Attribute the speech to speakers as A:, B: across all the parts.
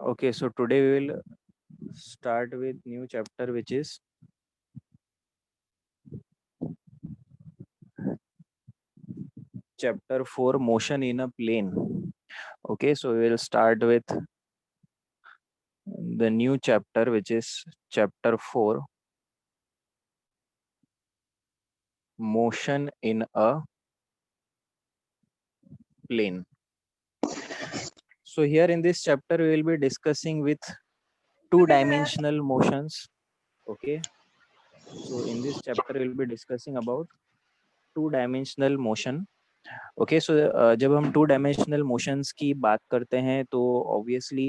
A: Okay, so today we will start with new chapter, which is chapter 4, motion in a plane. Okay, so we will start with the new chapter, which is chapter 4, motion in a plane. So here in this chapter we will be discussing with two-dimensional motions. Okay, so in this chapter we will be discussing about two-dimensional motion. Okay so जब हम two dimensional motions की बात करते हैं तो obviously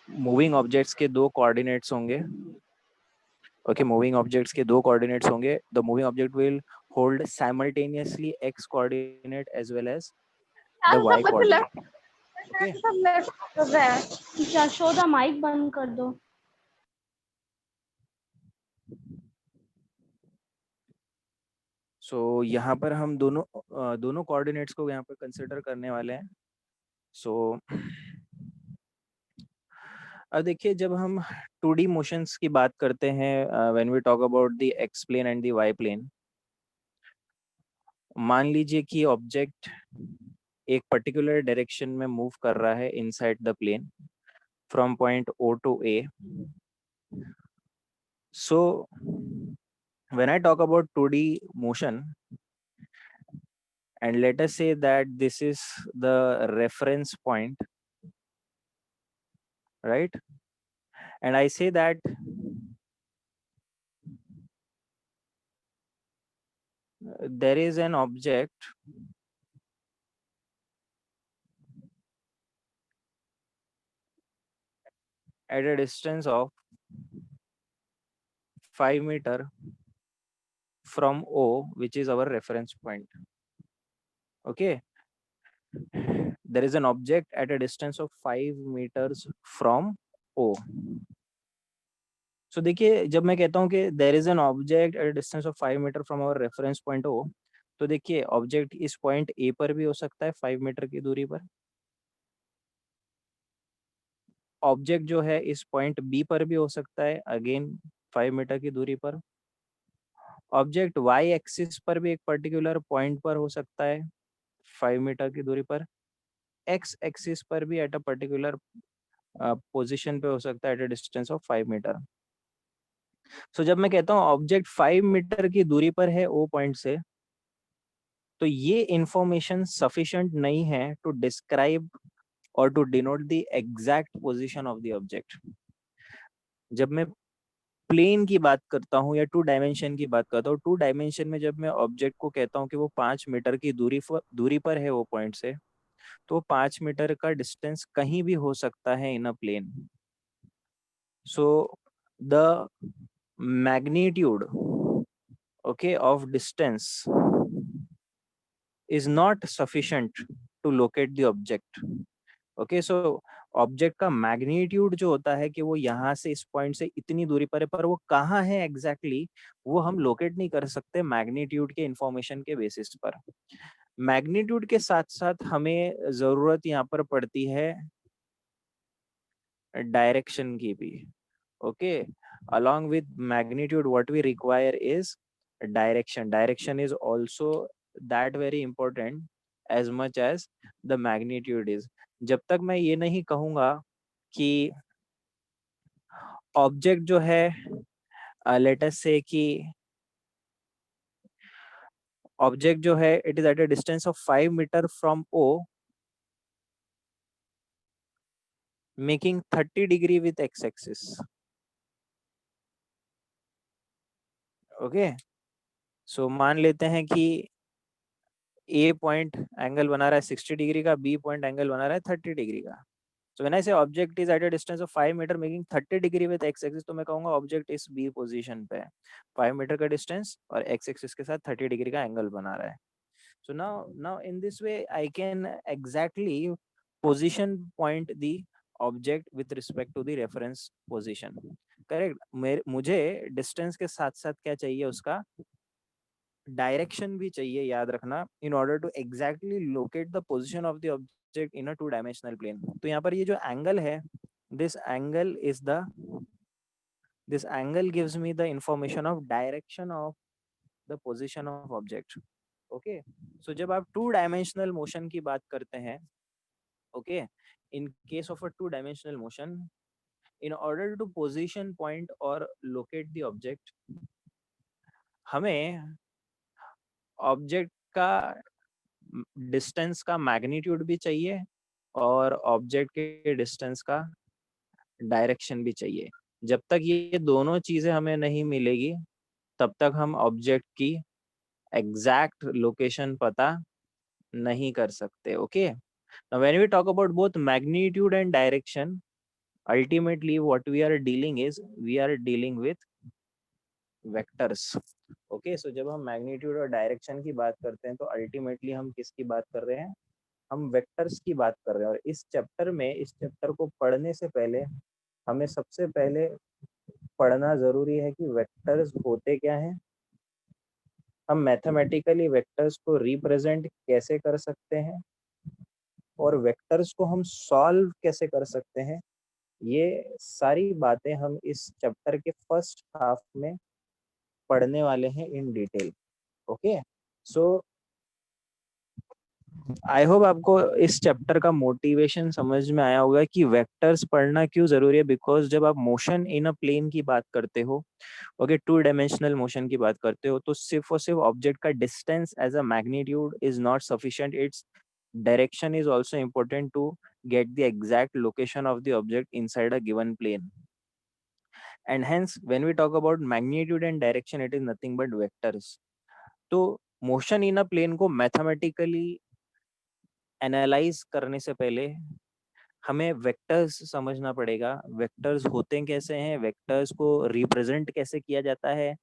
A: moving objects के दो coordinates होंगे. ओके, मूविंग ऑब्जेक्ट्स के दो कोऑर्डिनेट्स होंगे. The moving object will hold simultaneously x coordinate as well as the y coordinate. Okay,
B: सब लेफ्ट कर रहा है. यशोदा माइक बंद कर दो.
A: सो यहाँ पर हम दोनों कोऑर्डिनेट्स को यहाँ पर कंसिडर करने वाले हैं. सो अब देखिए, जब हम 2D मोशंस की बात करते हैं, when we talk about the x plane and the y plane, मान लीजिए कि ऑब्जेक्ट एक पर्टिकुलर डायरेक्शन में मूव कर रहा है inside the plane from point O to A. So when I talk about 2D motion and let us say that this is the reference point, right? And I say that there is an object at a distance of 5 meter from O, which is our reference point. Okay, there is an object at a distance of 5 meters from O. So देखिए, जब मैं कहता हूँ कि there is an object at a distance of 5 meter from our reference point O, तो देखिए object इस point A पर भी हो सकता है 5 मीटर की दूरी पर. ऑब्जेक्ट जो है इस पॉइंट B पर भी हो सकता है अगेन 5 मीटर की दूरी पर. ऑब्जेक्ट वाई एक्सिस पर भी एक पर्टिकुलर पॉइंट पर हो सकता है 5 मीटर की दूरी पर. एक्स एक्सिस पर भी एट अ पर्टिकुलर पोजीशन पे हो सकता है at a distance of 5 metre. So जब मैं कहता हूँ ऑब्जेक्ट 5 मीटर की दूरी पर है ओ पॉइंट से, तो ये इंफॉर्मेशन सफिशिएंट नहीं है टू डिस्क्राइब और to denote the exact position of the object. जब मैं प्लेन की बात करता हूँ या टू डायमेंशन की बात करता हूँ, टू डायमेंशन में जब मैं ऑब्जेक्ट को कहता हूँ कि वो 5 मीटर की दूरी पर है वो पॉइंट से, तो 5 मीटर का डिस्टेंस कहीं भी हो सकता है in a plane. So the magnitude okay of distance is not sufficient to locate the object. okay, so object का मैग्नीट्यूड जो होता है कि वो यहाँ से इस पॉइंट से इतनी दूरी पर है, पर वो कहाँ है एग्जैक्टली वो हम लोकेट नहीं कर सकते मैग्नीट्यूड के इंफॉर्मेशन के बेसिस पर. मैग्नीट्यूड के साथ साथ हमें जरूरत यहाँ पर पड़ती है डायरेक्शन की भी. Okay, along with magnitude what we require is direction is also that very important as much as the magnitude is. जब तक मैं ये नहीं कहूँगा कि ऑब्जेक्ट जो है लेट अस से कि ऑब्जेक्ट जो है it is at a distance of 5 metre from O making 30 degree with X axis. Okay, so मान लेते हैं कि ए पॉइंट एंगल बना रहा है 60 डिग्री का, बी पॉइंट एंगल बना रहा है 30 डिग्री का. So when I say object is at a distance of 5 meter making 30 degree with x axis, तो मैं कहूँगा ऑब्जेक्ट इस B पोजीशन पे है, 5 मीटर का डिस्टेंस और x एक्सिस के साथ 30 डिग्री का एंगल बना रहा है. So now in this way I can exactly position point the object with respect to the reference position. Correct. मुझे डिस्टेंस के साथ साथ क्या चाहिए उसका डायरेक्शन भी चाहिए, याद रखना, in order to exactly locate the position of the object in a 2 dimensional plane. तो यहाँ पर ये जो एंगल है, this angle is the this angle gives me the information of direction of the position of object. Okay, so जब आप 2 dimensional motion की बात करते हैं, okay, in case of a 2 dimensional motion, in order to position point or locate the object, हमें object का distance का magnitude भी चाहिए और ऑब्जेक्ट के डिस्टेंस का डायरेक्शन भी चाहिए। जब तक ये दोनों चीजें हमें नहीं मिलेगी, तब तक हम ऑब्जेक्ट की एग्जैक्ट लोकेशन पता नहीं कर सकते। Okay, now when we talk about both magnitude and direction, ultimately what we are dealing is we are dealing with vectors. Okay, so जब हम मैग्नीट्यूड और डायरेक्शन की बात करते हैं तो अल्टीमेटली हम किसकी बात कर रहे हैं? हम वेक्टर्स की बात कर रहे हैं। और इस चैप्टर में, इस चैप्टर को पढ़ने से पहले हमें सबसे पहले पढ़ना जरूरी है कि वेक्टर्स होते क्या हैं, हम मैथमेटिकली वेक्टर्स को रिप्रेजेंट कैसे कर सकते हैं और वेक्टर्स को हम सॉल्व कैसे कर सकते हैं। ये सारी बातें हम इस चैप्टर के फर्स्ट हाफ में पढ़ने वाले हैं in detail. Okay, so I hope आपको इस चैप्टर का मोटिवेशन समझ में आया होगा कि वेक्टर्स पढ़ना क्यों जरूरी है। बिकॉज जब आप मोशन इन अ प्लेन की बात करते हो, ओके, 2 डायमेंशनल मोशन की बात करते हो, तो सिर्फ और सिर्फ ऑब्जेक्ट का distance as a magnitude is not sufficient, it's direction is also important to get the exact location of the object inside a given plane. And hence when we talk about magnitude and direction, it is nothing but vectors. तो motion in a plane को mathematically analyze करने से पहले हमें vectors समझना पड़ेगा। Vectors होते कैसे हैं, वेक्टर्स को रिप्रेजेंट कैसे किया जाता है,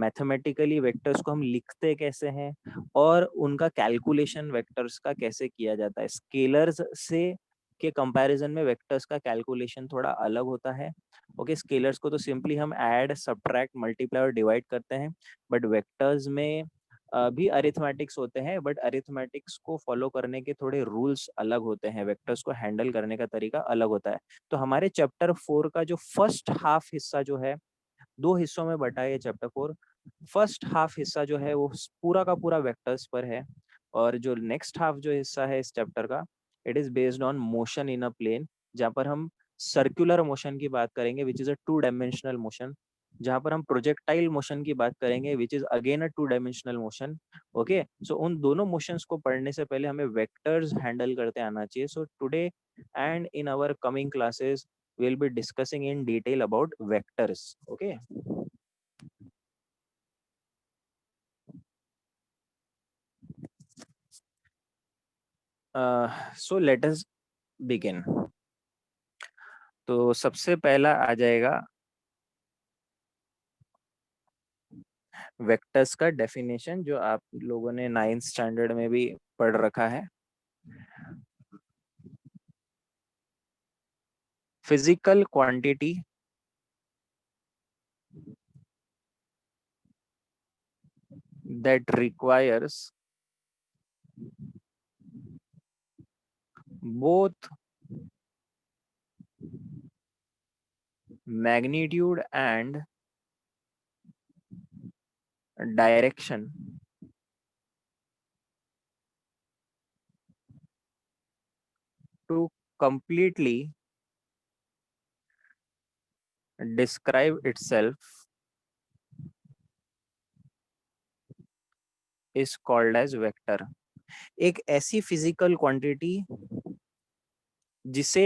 A: मैथमेटिकली वेक्टर्स को हम लिखते कैसे हैं, और उनका कैलकुलेशन वेक्टर्स का कैसे किया जाता है। स्केलर्स से के कंपैरिजन में वेक्टर्स का कैलकुलेशन थोड़ा अलग होता है। ओके, स्केलर्स को तो सिंपली हम ऐड, सब्ट्रैक्ट, मल्टीप्लाई और डिवाइड करते हैं, बट वेक्टर्स में भी अरिथमेटिक्स होते हैं, बट अरिथमेटिक्स को फॉलो करने के थोड़े रूल्स अलग होते हैं, वेक्टर्स को हैंडल करने का तरीका अलग होता है। तो हमारे चैप्टर 4 का जो फर्स्ट हाफ हिस्सा जो है, 2 हिस्सों में बटा है चैप्टर 4। फर्स्ट हाफ हिस्सा जो है वो पूरा का पूरा वेक्टर्स पर है, और जो नेक्स्ट हाफ जो हिस्सा है इस चैप्टर का, it is based on motion in a plane, जहाँ पर हम सर्कुलर मोशन की बात करेंगे which is a 2 dimensional motion, जहाँ पर हम प्रोजेक्टाइल मोशन की बात करेंगे which is again a 2 dimensional motion. Okay, so उन दोनों मोशंस को पढ़ने से पहले हमें वेक्टर्स हैंडल करते आना चाहिए। So today and in our coming classes we'll be discussing in detail about vectors. Okay, so let us begin. तो सबसे पहला आ जाएगा वेक्टर्स का डेफिनेशन, जो आप लोगों ने 9th स्टैंडर्ड में भी पढ़ रखा है। Physical quantity that requires both magnitude and direction to completely describe itself is called as vector. एक ऐसी फिजिकल क्वांटिटी जिसे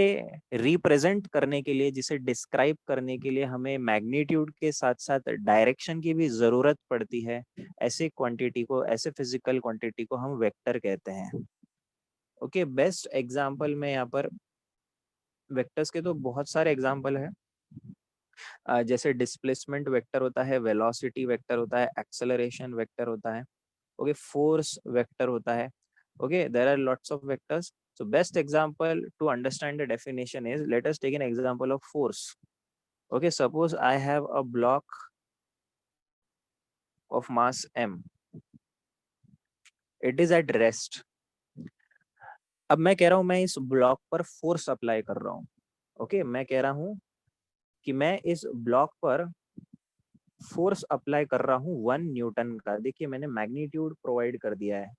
A: रिप्रेजेंट करने के लिए, जिसे डिस्क्राइब करने के लिए हमें मैग्नीट्यूड के साथ साथ डायरेक्शन की भी जरूरत पड़ती है, ऐसे क्वांटिटी को, ऐसे फिजिकल क्वांटिटी को हम वेक्टर कहते हैं। ओके, बेस्ट एग्जांपल में यहाँ पर वेक्टर्स के तो बहुत सारे एग्जांपल है, जैसे डिस्प्लेसमेंट वेक्टर होता है, वेलोसिटी वेक्टर होता है, एक्सेलरेशन वेक्टर होता है, ओके, फोर्स वेक्टर होता है। Okay, there are lots of vectors. So best example to understand the definition is, let us take an example of force. Okay, suppose I have a block of mass m. It is at rest. अब मैं कह रहा हूँ मैं इस block पर force apply कर रहा हूँ। ओके, मैं कह रहा हूँ कि मैं इस ब्लॉक पर फोर्स अप्लाई कर रहा हूँ 1 न्यूटन का। देखिए मैंने मैग्नीट्यूड प्रोवाइड कर दिया है।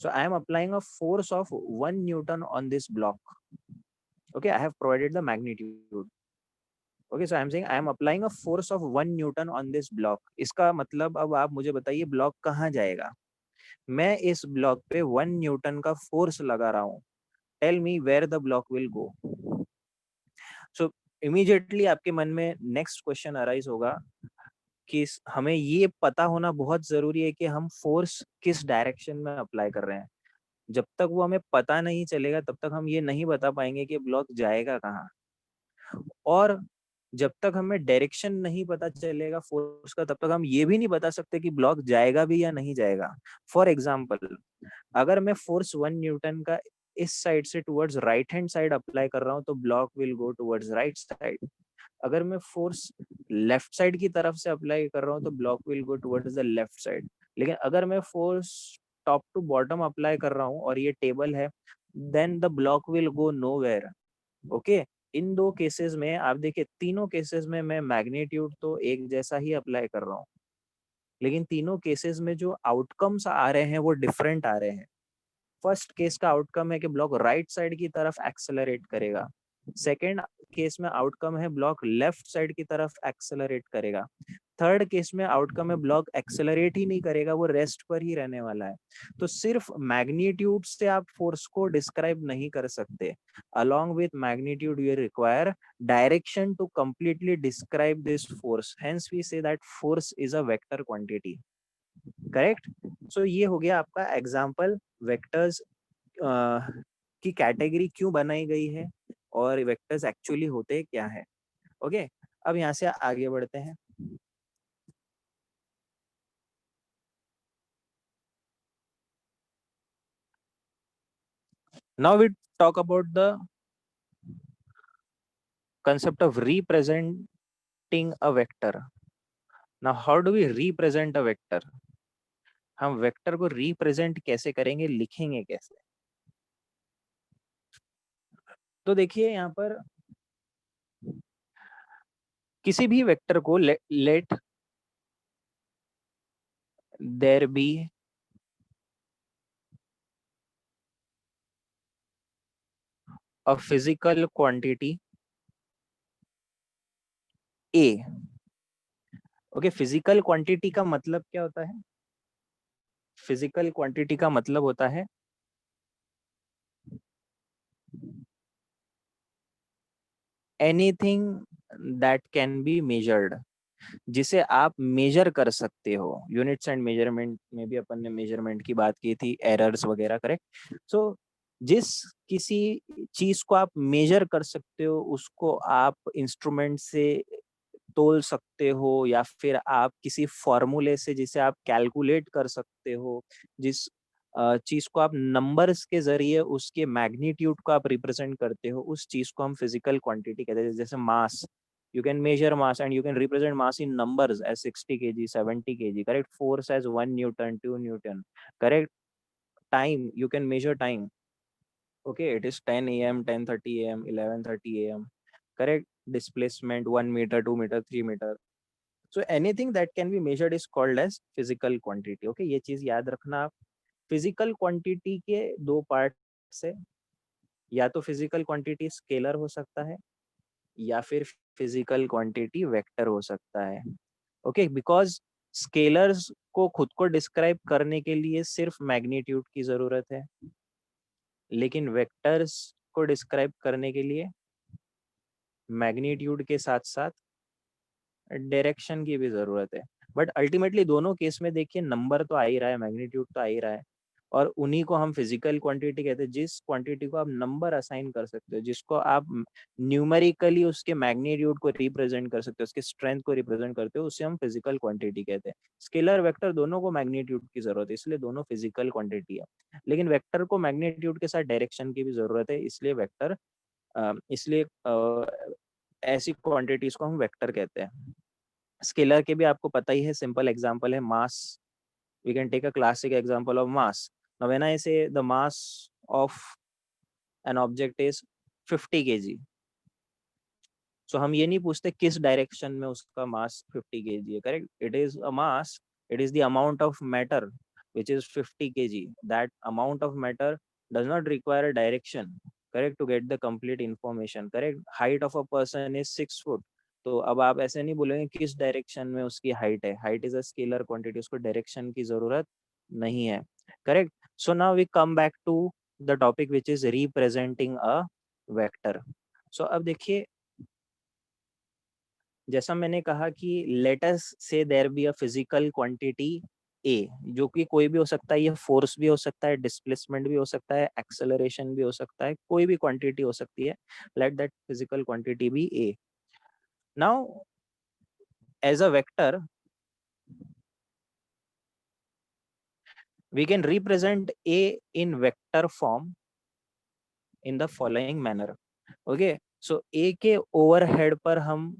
A: So I am applying a force of 1 newton on this block. Okay, I have provided the magnitude. Okay, so I am saying I am applying a force of 1 newton on this block. इसका मतलब अब आप मुझे बताइए block कहाँ जाएगा। मैं इस ब्लॉक पे 1 न्यूटन का फोर्स लगा रहा हूँ। Tell me where the block will go. So immediately आपके मन में नेक्स्ट क्वेश्चन अराइज होगा कि हमें ये पता होना बहुत जरूरी है कि हम फोर्स किस डायरेक्शन में अप्लाई कर रहे हैं। जब तक वो हमें पता नहीं चलेगा तब तक हम ये नहीं बता पाएंगे कि ब्लॉक जाएगा कहाँ। और जब तक हमें डायरेक्शन नहीं पता चलेगा फोर्स का तब तक हम ये भी नहीं बता सकते कि ब्लॉक जाएगा भी या नहीं जाएगा। फॉर एग्जाम्पल, अगर मैं फोर्स 1 न्यूटन का इस साइड से towards right hand side apply कर रहा हूँ तो block will go towards right side. अगर मैं फोर्स लेफ्ट साइड की तरफ से अप्लाई कर रहा हूँ तो block will go towards the left side. लेकिन अगर मैं force top to bottom apply कर रहा हूँ और ये टेबल है, then the block will go nowhere. Okay, इन दो केसेस में आप देखिए, तीनों केसेस में मैं मैग्नीट्यूड तो एक जैसा ही अप्लाई कर रहा हूँ, लेकिन तीनों केसेस में जो आउटकम्स आ रहे हैं वो डिफरेंट आ रहे हैं। फर्स्ट केस का आउटकम है कि ब्लॉक राइट साइड की तरफ एक्सेलरेट करेगा। सेकेंड केस में आउटकम है ब्लॉक लेफ्ट साइड की तरफ एक्सेलरेट करेगा। थर्ड केस में आउटकम है ब्लॉक एक्सेलरेट ही नहीं करेगा, वो रेस्ट पर ही रहने वाला है। तो सिर्फ मैग्नीट्यूड से आप फोर्स को डिस्क्राइब नहीं कर सकते। along with magnitude you require direction to completely describe this force, hence we say that force is a vector quantity। Correct. So ये हो गया आपका एग्जाम्पल वेक्टर्स की कैटेगरी क्यों बनाई गई है और वेक्टर्स एक्चुअली होते क्या है। ओके, अब यहाँ से आगे बढ़ते हैं। Now we talk about the concept of representing a vector। now how do we represent a vector? हम वेक्टर को रिप्रेजेंट कैसे करेंगे, लिखेंगे कैसे। तो देखिए यहाँ पर किसी भी वेक्टर को let there be a physical quantity A. Okay, physical quantity का मतलब क्या होता है? फिजिकल क्वांटिटी का मतलब होता है anything that can be measured, जिसे आप मेजर कर सकते हो। यूनिट्स एंड मेजरमेंट में भी अपन ने मेजरमेंट की बात की थी, एरर्स वगैरह, करेक्ट। सो जिस किसी चीज को आप मेजर कर सकते हो उसको आप इंस्ट्रूमेंट से तोल सकते हो, या फिर आप किसी फॉर्मूले से जिसे आप कैलकुलेट कर सकते हो, जिस चीज को आप नंबर्स के जरिए उसके मैग्नीट्यूड को आप रिप्रेजेंट करते हो, उस चीज को हम फिजिकल क्वांटिटी कहते हैं। जैसे मास, you can measure mass and you can represent mass in numbers as 60 kg, 70 kg, correct? Force as 1 newton, 2 newton, correct? Time, you can measure time. Okay, it is 10 a.m., 10:30 a.m., 11:30 a.m., correct? Displacement 1 meter, 2 meter, 3 meter. So anything that can be measured is called as physical quantity। Okay, ये चीज याद रखना आप। Physical quantity के दो part से, या तो फिजिकल क्वांटिटी स्केलर हो सकता है या फिर फिजिकल क्वांटिटी वेक्टर हो सकता है। ओके, बिकॉज स्केलर्स को खुद को डिस्क्राइब करने के लिए सिर्फ मैग्नीट्यूड की जरूरत है, लेकिन वेक्टर्स को डिस्क्राइब करने के लिए मैग्नीट्यूड के साथ साथ डायरेक्शन की भी जरूरत है। बट अल्टीमेटली दोनों केस में देखिए नंबर तो आ ही रहा है, मैग्नीट्यूड तो आ ही रहा है, और उन्हीं को हम फिजिकल क्वांटिटी कहते हैं। जिस क्वांटिटी को आप नंबर असाइन कर सकते हो, जिसको आप न्यूमेरिकली उसके मैग्नीट्यूड को रिप्रेजेंट कर सकते हो, उसके स्ट्रेंथ को रिप्रेजेंट करते हो, उसे हम फिजिकल क्वांटिटी कहते हैं। स्केलर वेक्टर दोनों को मैग्नीट्यूड की जरूरत है, इसलिए दोनों फिजिकल क्वांटिटी है। लेकिन वेक्टर को मैग्नीट्यूड के साथ डायरेक्शन की भी जरूरत है, इसलिए वेक्टर इसलिए ऐसी क्वांटिटीज को हम वेक्टर कहते हैं। स्केलर के भी आपको पता ही है, सिंपल एग्जांपल है मास, we can take a classic example of mass. Now when I say the mass of an object is 50 kg, सो हम ये नहीं पूछते किस डायरेक्शन में उसका मास 50 kg है, correct? It is a mass, it is the amount of matter which is 50 kg. That amount of matter does not require a direction, correct, to get the complete information, correct? Height of a person is 6 foot. तो अब आप ऐसे नहीं बोलेंगे किस direction में उसकी height है. Height is a scalar quantity, उसको डायरेक्शन की जरूरत नहीं है, correct? So now we come back to the topic which is representing a vector. So अब देखिए, जैसा मैंने कहा कि let us say there be a physical quantity A, जो कि कोई भी हो सकता है, ये फोर्स भी हो सकता है, डिस्प्लेसमेंट भी हो सकता है, एक्सेलरेशन भी हो सकता है, कोई भी क्वांटिटी हो सकती है. Let that physical quantity be A. Now as a vector we can represent A in vector form in the following manner. Okay, so A के ओवरहेड पर हम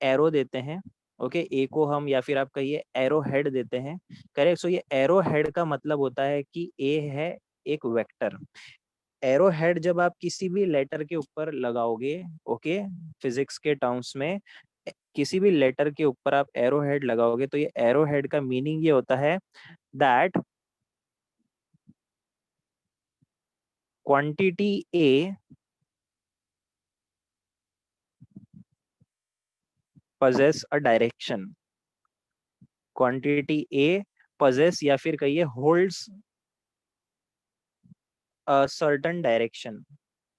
A: एरो देते हैं. ओके, ए को हम, या फिर आप कहिए एरो हेड देते हैं, करेक्ट? सो ये एरो हेड का मतलब होता है कि ए है एक वेक्टर. एरो हेड जब आप किसी भी लेटर के ऊपर लगाओगे, ओके, फिजिक्स के टर्म्स में किसी भी लेटर के ऊपर आप एरो हेड लगाओगे, तो ये एरो हेड का मीनिंग ये होता है that quantity A possess a direction. Quantity A possess या फिर कहिए holds a certain direction.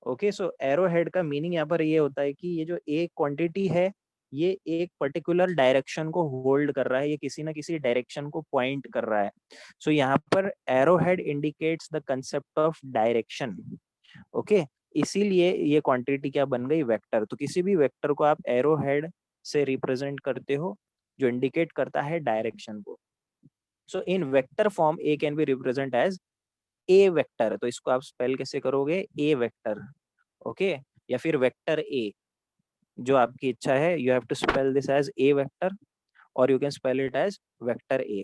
A: Okay, so arrow head का मीनिंग यहाँ पर ये होता है कि ये जो एक क्वांटिटी है, ये एक पर्टिकुलर डायरेक्शन को होल्ड कर रहा है, ये किसी ना किसी डायरेक्शन को पॉइंट कर रहा है. सो यहाँ पर arrow head indicates the concept of direction. Okay, इसीलिए ये क्वांटिटी क्या बन गई? वेक्टर. तो किसी भी वेक्टर को आप एरो हेड से रिप्रेजेंट करते हो, जो इंडिकेट करता है डायरेक्शन को. So in vector form A can be represent as A vector. तो इसको आप स्पेल कैसे करोगे? ए वेक्टर. ओके, या फिर वेक्टर ए, जो आपकी इच्छा है. You have to spell this as A vector और you can spell it as vector A.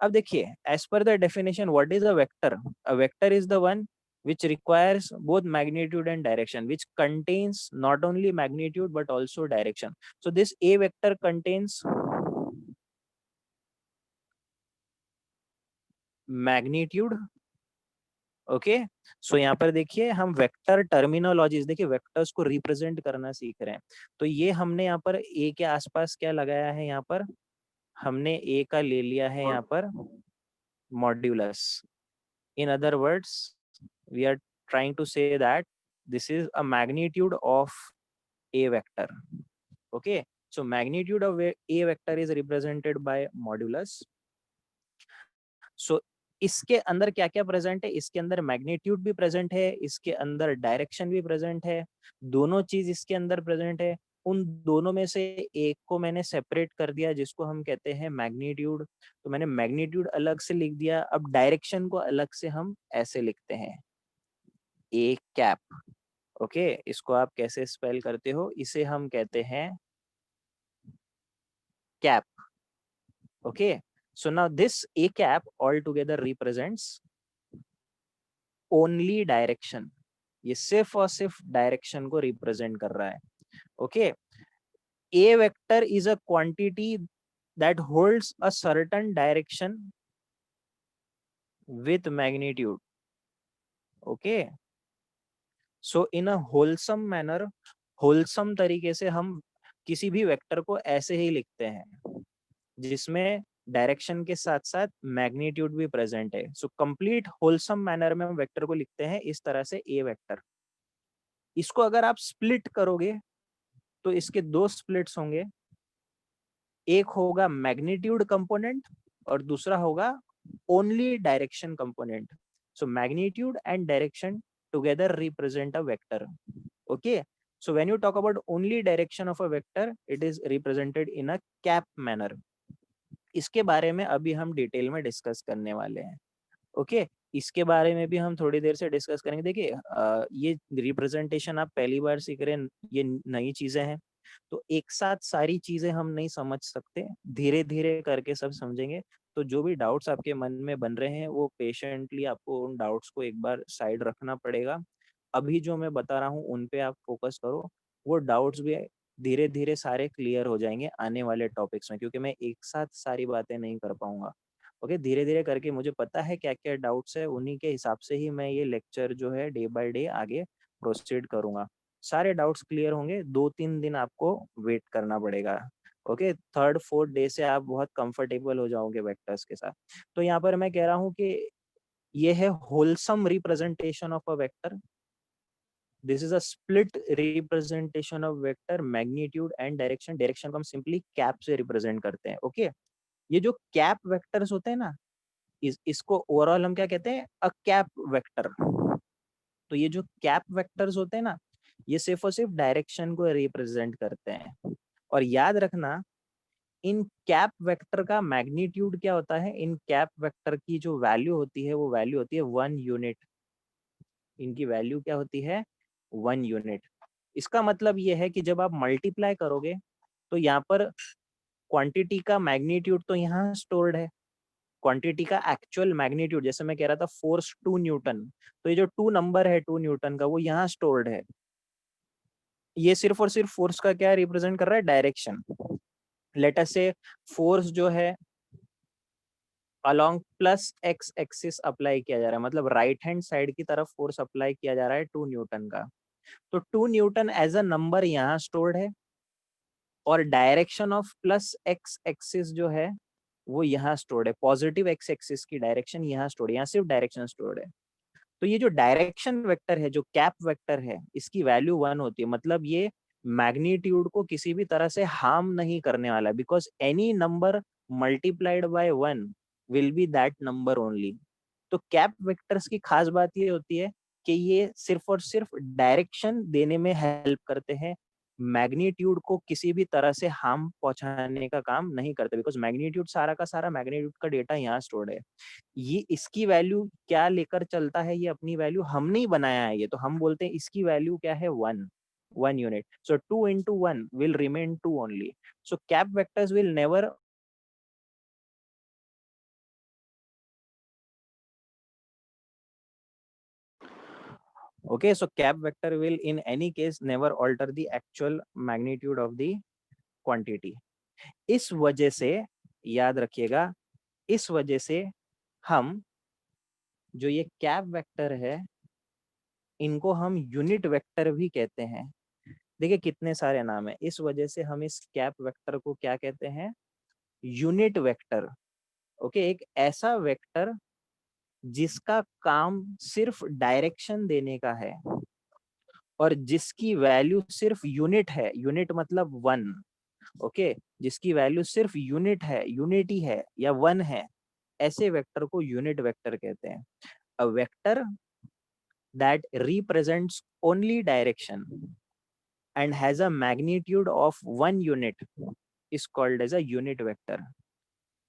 A: अब देखिए, as per the definition, what is a vector? A vector is the one which requires both magnitude and direction, which contains not only magnitude but also direction. So this a vector contains magnitude. Okay, so यहाँ पर देखिए, हम vector terminologies, देखिए vectors को represent करना सीख रहे हैं. तो ये हमने यहाँ पर ए के आसपास क्या लगाया है? यहाँ पर हमने ए का ले लिया है यहाँ पर modulus. In other words, we are trying to say that this is a magnitude of a vector. Okay, so magnitude of a vector is represented by modulus. So इसके अंदर क्या क्या प्रेजेंट है? इसके अंदर मैग्नीट्यूड भी प्रेजेंट है, इसके अंदर डायरेक्शन भी प्रेजेंट है, दोनों चीज इसके अंदर प्रेजेंट है. उन दोनों में से एक को मैंने सेपरेट कर दिया, जिसको हम कहते हैं मैग्नीट्यूड. तो मैंने मैग्नीट्यूड अलग से लिख दिया. अब डायरेक्शन को अलग से हम ऐसे लिखते हैं, ए कैप. ओके, इसको आप कैसे स्पेल करते हो? इसे हम कहते हैं cap. Okay, so now this a cap altogether represents only direction. ये सिर्फ और सिर्फ डायरेक्शन को रिप्रेजेंट कर रहा है. Okay, a vector is a quantity that holds a certain direction with magnitude. Okay, so in a wholesome manner, wholesome तरीके से हम किसी भी वेक्टर को ऐसे ही लिखते हैं, जिसमें डायरेक्शन के साथ साथ मैग्नीट्यूड भी प्रेजेंट है. सो कंप्लीट होलसम मैनर में हम वेक्टर को लिखते हैं इस तरह से, ए वेक्टर. इसको अगर आप स्प्लिट करोगे तो इसके दो स्प्लिट्स होंगे. एक होगा मैग्नीट्यूड कंपोनेंट और दूसरा होगा only direction component. So magnitude and direction together represent a vector. Okay, so when you talk about only direction of a vector, it is represented in a cap manner. इसके बारे में अभी हम detail में discuss करने वाले हैं. Okay, इसके बारे में भी हम थोड़ी देर से डिस्कस करेंगे. देखिए, ये रिप्रेजेंटेशन आप पहली बार सीख रहे हैं, ये नई चीजें हैं. तो एक साथ सारी चीजें हम नहीं समझ सकते, धीरे धीरे करके सब समझेंगे। तो जो भी डाउट्स आपके मन में बन रहे हैं वो पेशेंटली आपको उन डाउट्स को एक बार साइड रखना पड़ेगा। अभी जो मैं बता रहा हूँ उन पे आप फोकस करो, वो डाउट्स भी धीरे धीरे सारे क्लियर हो जाएंगे आने वाले टॉपिक्स में, क्योंकि मैं एक साथ सारी बातें नहीं कर पाऊंगा। ओके, धीरे धीरे करके मुझे पता है क्या क्या डाउट्स है, उन्हीं के हिसाब से ही मैं ये लेक्चर जो है डे बाय डे आगे प्रोसीड करूंगा। सारे डाउट्स क्लियर होंगे, 2-3 दिन आपको वेट करना पड़ेगा। ओके, थर्ड फोर्थ डे से आप बहुत कंफर्टेबल हो जाओगे वेक्टर्स के साथ। तो यहाँ पर मैं कह रहा हूँ कि ये है wholesome representation of a vector. This is a split representation of vector, magnitude and direction. Direction को हम सिंपली कैप से रिप्रेजेंट करते हैं। ओके, ये जो कैप वेक्टर्स होते हैं ना, इसको ओवरऑल हम क्या कहते हैं, अ कैप वेक्टर। तो ये जो कैप वेक्टर्स होते हैं ना, ये सिर्फ और सिर्फ डायरेक्शन को रिप्रेजेंट करते हैं। और याद रखना, इन कैप वेक्टर का मैग्नीट्यूड क्या होता है, इन कैप वेक्टर की जो वैल्यू होती है वो वैल्यू होती है 1 यूनिट। इनकी वैल्यू क्या होती है, 1 यूनिट। इसका मतलब ये है कि जब आप मल्टीप्लाई करोगे तो यहाँ पर क्वांटिटी का मैग्नीट्यूड तो यहाँ स्टोर्ड है, क्वांटिटी का एक्चुअल मैग्नीट्यूड, जैसे मैं कह रहा था फोर्स 2 न्यूटन, तो ये जो 2 नंबर है 2 न्यूटन का वो यहाँ स्टोर्ड है। ये सिर्फ और सिर्फ फोर्स का क्या रिप्रेजेंट कर रहा है, डायरेक्शन। लेट अस से फोर्स जो है along plus x axis apply किया जा रहा है, मतलब राइट हैंड साइड की तरफ फोर्स अप्लाई किया जा रहा है 2 न्यूटन का। तो 2 न्यूटन एज अ नंबर यहाँ स्टोर्ड है, और direction of plus x axis जो है वो यहाँ स्टोर्ड है। पॉजिटिव एक्स एक्सिस की डायरेक्शन यहाँ स्टोर्ड है, यहाँ सिर्फ डायरेक्शन स्टोर्ड है। तो ये जो डायरेक्शन वेक्टर है, जो कैप वेक्टर है, इसकी वैल्यू 1 होती है। मतलब ये मैग्नीट्यूड को किसी भी तरह से हार्म नहीं करने वाला, because any number multiplied by 1 will be that number only. तो कैप वेक्टर्स की खास बात ये होती है कि ये सिर्फ और सिर्फ डायरेक्शन देने में हेल्प करते हैं, मैग्नीट्यूड को किसी भी तरह से हार्म पहुंचाने का काम नहीं करते, बिकॉज मैग्नीट्यूड सारा का सारा मैग्नीट्यूड का डेटा यहाँ स्टोर्ड है। ये इसकी वैल्यू क्या लेकर चलता है, ये अपनी वैल्यू हम नहीं बनाया है, ये तो हम बोलते हैं इसकी वैल्यू क्या है, 1 unit. So 2 into 1 will remain 2 only. So cap vectors will never. Okay, so cap vector will in any case never alter the actual magnitude of the quantity. इस वजह से याद रखिएगा, इस वजह से हम जो ये कैप वेक्टर है इनको हम यूनिट वेक्टर भी कहते हैं। देखिए कितने सारे नाम है, इस वजह से हम इस कैप वेक्टर को क्या कहते हैं, यूनिट वेक्टर। ओके, एक ऐसा वेक्टर जिसका काम सिर्फ डायरेक्शन देने का है और जिसकी वैल्यू सिर्फ यूनिट है, यूनिट मतलब 1। ओके, जिसकी वैल्यू सिर्फ यूनिट है, यूनिटी है या 1 है, ऐसे वेक्टर को यूनिट वेक्टर कहते हैं। A vector that represents only direction and has a magnitude of 1 unit is called as a unit vector.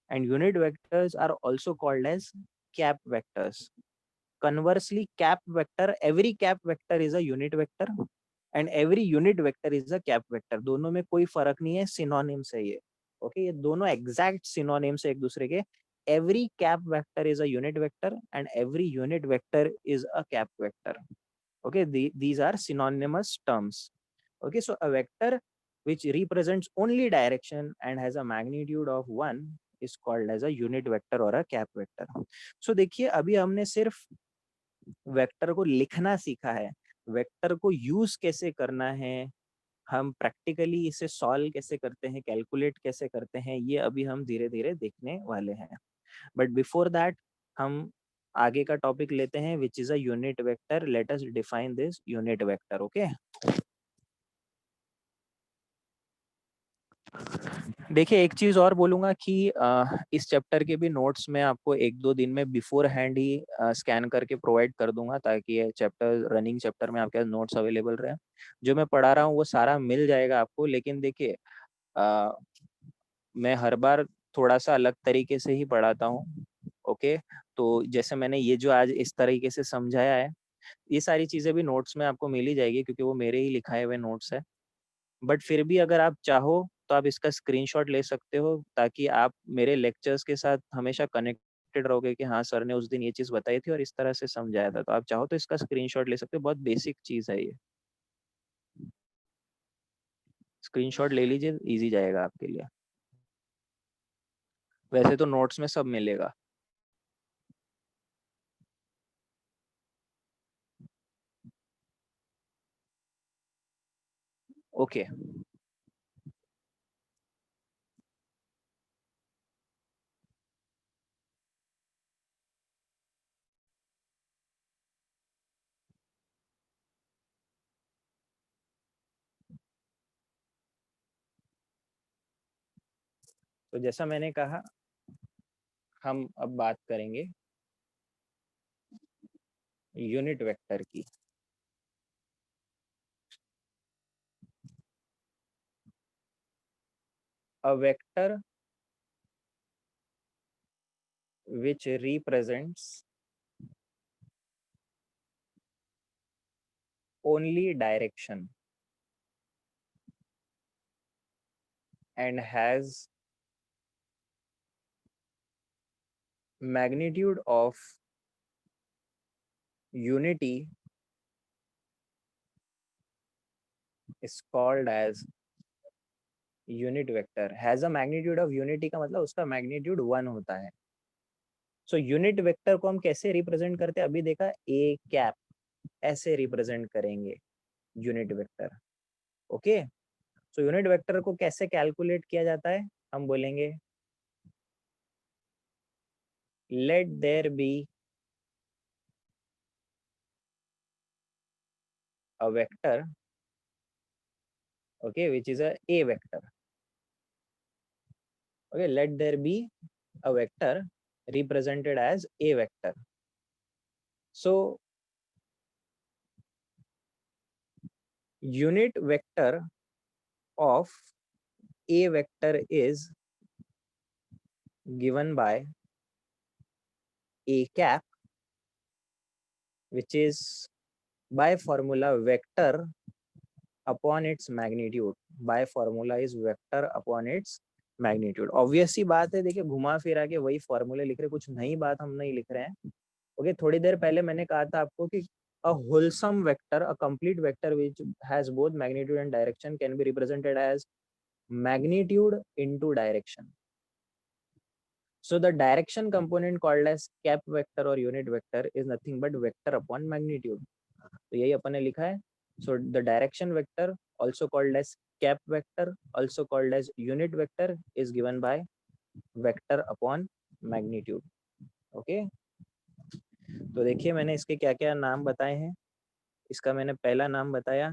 A: And unit vectors are also called as cap vectors. Conversely, cap vector, every cap vector is a unit vector and every unit vector is a cap vector. दोनों में कोई फर्क नहीं है, synonyms है ये। Okay, ये दोनों exact synonyms है एक दूसरे के। Every cap vector is a unit vector and every unit vector is a cap vector. Okay, these are synonymous terms. Okay, so a vector which represents only direction and has a magnitude of 1 is called as a unit vector or a cap vector. So देखिए अभी हमने सिर्फ vector को लिखना सीखा है, vector को use कैसे करना है, हम प्रैक्टिकली इसे सॉल्व कैसे करते हैं, कैलकुलेट कैसे करते हैं, ये अभी हम धीरे धीरे देखने वाले हैं। बट बिफोर दैट हम आगे का टॉपिक लेते हैं विच is a unit vector. Let us define this unit vector. Okay, देखिए एक चीज और बोलूंगा कि इस चैप्टर के भी नोट्स मैं आपको 1-2 दिन में बिफोर हैंड ही स्कैन करके प्रोवाइड कर दूंगा, ताकि ये चैप्टर रनिंग चैप्टर में आपके नोट्स अवेलेबल रहे। जो मैं पढ़ा रहा हूँ वो सारा मिल जाएगा आपको, लेकिन देखिए मैं हर बार थोड़ा सा अलग तरीके से ही पढ़ाता हूँ। ओके, तो जैसे मैंने ये जो आज इस तरीके से समझाया है, ये सारी चीजें भी नोट्स में आपको मिल ही जाएगी, क्योंकि वो मेरे ही लिखाए हुए नोट्स है। बट फिर भी अगर आप चाहो तो आप इसका स्क्रीनशॉट ले सकते हो, ताकि आप मेरे लेक्चर्स के साथ हमेशा कनेक्टेड रहोगे कि हाँ सर ने उस दिन ये चीज़ बताई थी और इस तरह से समझाया था। तो आप चाहो तो इसका स्क्रीनशॉट ले सकते हो, बहुत बेसिक चीज़ है ये। स्क्रीनशॉट ले लीजिए, इजी जाएगा आपके लिए। वैसे तो नोट्स में सब मिलेगा। ओके। तो जैसा मैंने कहा, हम अब बात करेंगे यूनिट वेक्टर की। A vector which represents only direction and has magnitude of unity is called as unit vector. Has a magnitude of unity का मतलब उसका magnitude 1 होता है। सो यूनिट वेक्टर को हम कैसे रिप्रेजेंट करते हैं, अभी देखा, ए कैप ऐसे रिप्रेजेंट करेंगे unit vector. Okay, so unit vector को कैसे कैलकुलेट किया जाता है, हम बोलेंगे let there be a vector, okay, which is a vector. Okay, let there be a vector represented as a vector. So unit vector of a vector is given by a cap, which is by formula vector upon its magnitude. By formula is vector upon its magnitude. Obvious सी बात है, देखिए घुमा फिरा के वही फॉर्मूले लिख रहे, कुछ नई बात हम नहीं लिख रहे हैं। ओके, थोड़ी देर पहले मैंने कहा था आपको कि a wholesome vector, a complete vector which has both magnitude and direction can be represented as magnitude into direction. So the direction component called as cap vector or unit vector is nothing but vector upon magnitude. तो यही अपन ने लिखा है. So the direction vector, also called as cap vector, also called as unit vector, is given by vector upon magnitude. Okay. तो देखिए मैंने इसके क्या क्या नाम बताए हैं। इसका मैंने पहला नाम बताया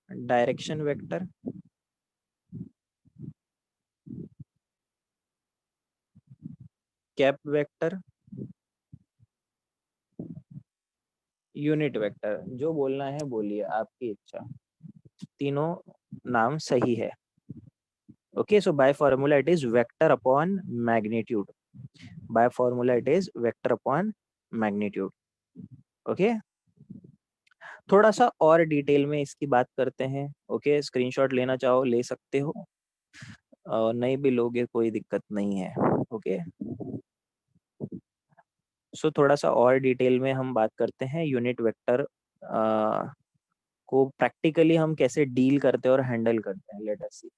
A: direction vector, cap vector, unit vector. जो बोलना है बोलिए, आपकी इच्छा। तीनों नाम सही है। Okay, so by formula it is vector upon magnitude. By formula it is vector upon magnitude. Okay, थोड़ा सा और डिटेल में इसकी बात करते हैं। ओके, स्क्रीनशॉट लेना चाहो ले सकते हो, और नहीं भी लोगे कोई दिक्कत नहीं है। ओके, सो थोड़ा सा और डिटेल में हम बात करते हैं यूनिट वेक्टर को प्रैक्टिकली हम कैसे डील करते हैं और हैंडल करते हैं। लेट अस सी।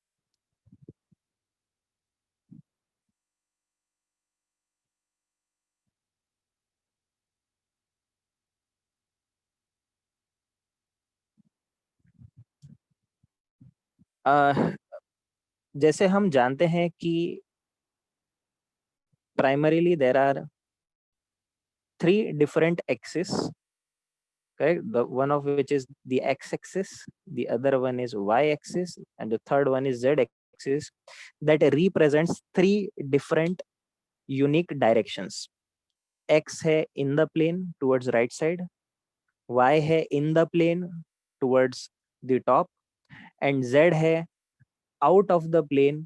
A: जैसे हम जानते हैं कि primarily there are three different axes, correct? The one of which is the x-axis, the other one is y-axis, and the third one is z-axis, that represents three different unique directions. X है in the plane towards right side, y है in the plane towards the top, and z है out of the plane.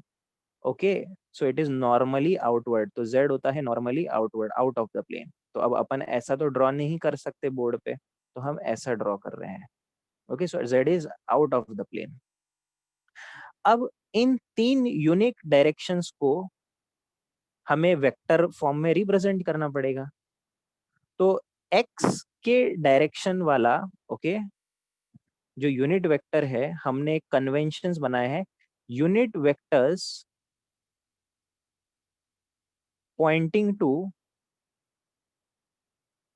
A: Okay, so it is normally outward. तो z होता है normally outward, out of the plane. तो अब अपन ऐसा तो draw नहीं कर सकते बोर्ड पे, तो हम ऐसा ड्रॉ कर रहे हैं। Okay, so z is out of the plane. अब इन 3 यूनिक डायरेक्शंस को हमें वेक्टर फॉर्म में रिप्रेजेंट करना पड़ेगा। तो x के डायरेक्शन वाला ओके जो यूनिट वेक्टर है, हमने कन्वेंशंस बनाए हैं। Unit vectors pointing to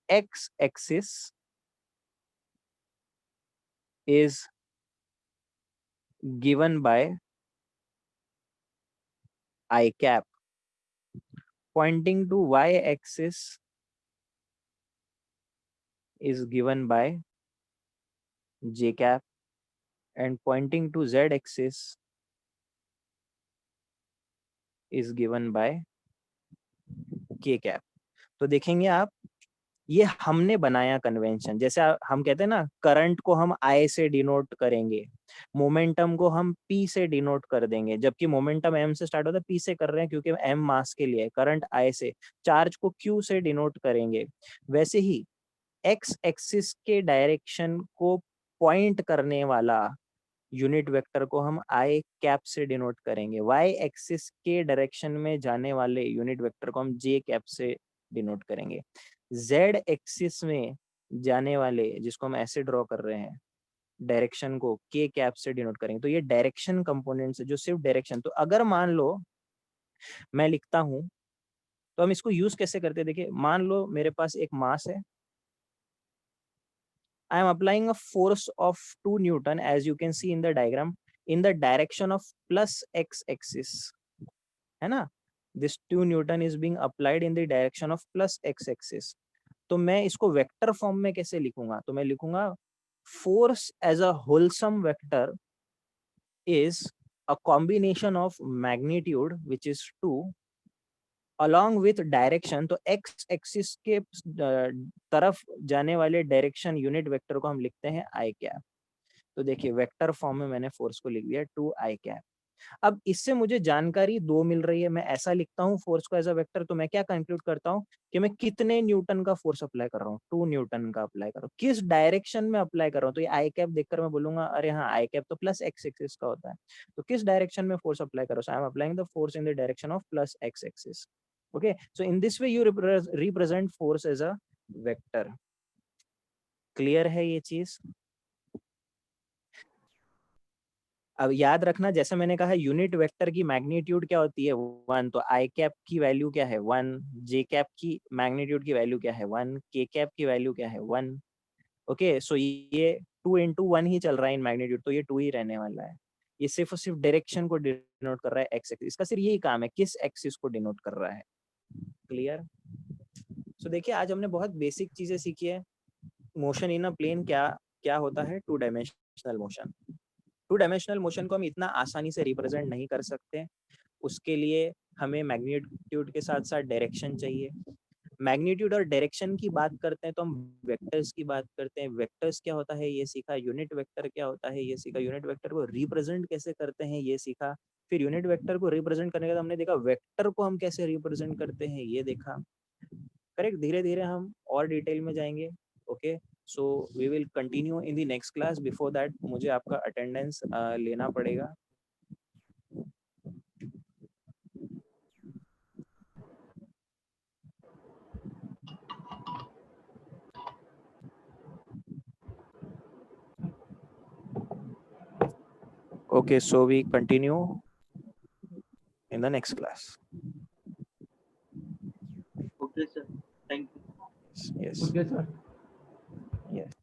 A: x axis is given by I cap, pointing to y axis is given by j cap, and pointing to z axis is given by k cap। तो देखेंगे आप, ये हमने बनाया convention. जैसे हम कहते हैं ना, करंट को हम I से डिनोट करेंगे, मोमेंटम को हम P से डिनोट कर देंगे, जबकि मोमेंटम M से स्टार्ट होता है, P से कर रहे हैं क्योंकि M मास के लिए, करंट I से, चार्ज को Q से डिनोट करेंगे। वैसे ही x एक्सिस के डायरेक्शन को पॉइंट करने वाला यूनिट वेक्टर को हम I कैप से डिनोट करेंगे। y एक्सिस के डायरेक्शन में जाने वाले यूनिट वेक्टर को हम j कैप से डिनोट करेंगे। z एक्सिस में जाने वाले, जिसको हम ऐसे ड्रॉ कर रहे हैं, डायरेक्शन को k कैप से डिनोट करेंगे। तो ये डायरेक्शन कंपोनेंट्स है, जो सिर्फ डायरेक्शन। तो अगर मान लो मैं लिखता हूं, तो हम इसको यूज कैसे करते हैं? देखिए, मान लो मेरे पास एक मास है, I am applying a force of 2 Newton, as you can see in the diagram, in the direction of plus x axis, है ना? This 2 Newton is being applied in the direction of plus x axis. तो मैं इसको vector form में कैसे लिखूंगा? तो मैं लिखूंगा force as a wholesome vector is a combination of magnitude, which is 2, along with direction। तो x एक्सिस के तरफ जाने वाले डायरेक्शन यूनिट वेक्टर को हम लिखते हैं I कैप। तो देखिए, वेक्टर फॉर्म में मैंने फोर्स को लिख दिया 2I कैप। अब इससे मुझे जानकारी 2 मिल रही है। मैं ऐसा लिखता हूँ फोर्स को एज अ वेक्टर, तो मैं क्या कंक्लूड करता हूँ कि मैं कितने न्यूटन का फोर्स अप्लाई कर रहा हूँ? 2 न्यूटन का अप्लाई कर रहा हूँ। किस डायरेक्शन में अप्लाई कर रहा हूँ? तो ये आई कैप देखकर मैं बोलूंगा, अरे हाँ, आई कैप तो प्लस एक्स एक्सिस का होता है। तो किस डायरेक्शन में फोर्स अप्लाई कर रहा हूँ? I am applying the force in the direction of plus x axis. Okay, so in this way you represent force as a vector. Clear है ये चीज? अब याद रखना, जैसे मैंने कहा, यूनिट वेक्टर की मैग्नीट्यूड क्या होती है? 1। तो आई कैप की वैल्यू क्या है? 1। जे कैप की मैग्नीट्यूड की वैल्यू क्या है? 1। के कैप की वैल्यू क्या है? 1। ओके, सो ये 2 into 1 ही चल रहा है इन मैग्नीट्यूड, तो ये 2 ही रहने वाला है। ये सिर्फ और सिर्फ डायरेक्शन को डिनोट कर रहा है, एक्स एक्सिस। इसका सिर्फ यही काम है, किस एक्सिस को डिनोट कर रहा है। क्लियर? सो देखिए, आज हमने बहुत बेसिक चीजें सीखी है। मोशन इन अ प्लेन क्या क्या होता है? 2 डायमेंशनल मोशन। 2 डायमेंशनल मोशन को हम इतना आसानी से रिप्रेजेंट नहीं कर सकते। उसके लिए हमें मैग्नीट्यूड के साथ साथ डायरेक्शन चाहिए। मैग्नीट्यूड और डायरेक्शन की बात करते हैं तो हम वेक्टर्स की बात करते हैं। वेक्टर्स क्या होता है ये सीखा। यूनिट वेक्टर क्या होता है ये सीखा। यूनिट वेक्टर को रिप्रेजेंट कैसे करते हैं ये सीखा। फिर यूनिट वेक्टर को रिप्रेजेंट करने के बाद हमने देखा वेक्टर को हम कैसे रिप्रेजेंट करते हैं, ये देखा। करेक्ट। धीरे धीरे हम और डिटेल में जाएंगे। Okay, so we will continue in the next class. Before that मुझे आपका अटेंडेंस लेना पड़ेगा। Okay, so we continue in the next class.
C: Okay, sir. Thank you.
A: Yes.
D: Okay, sir.
A: Yes.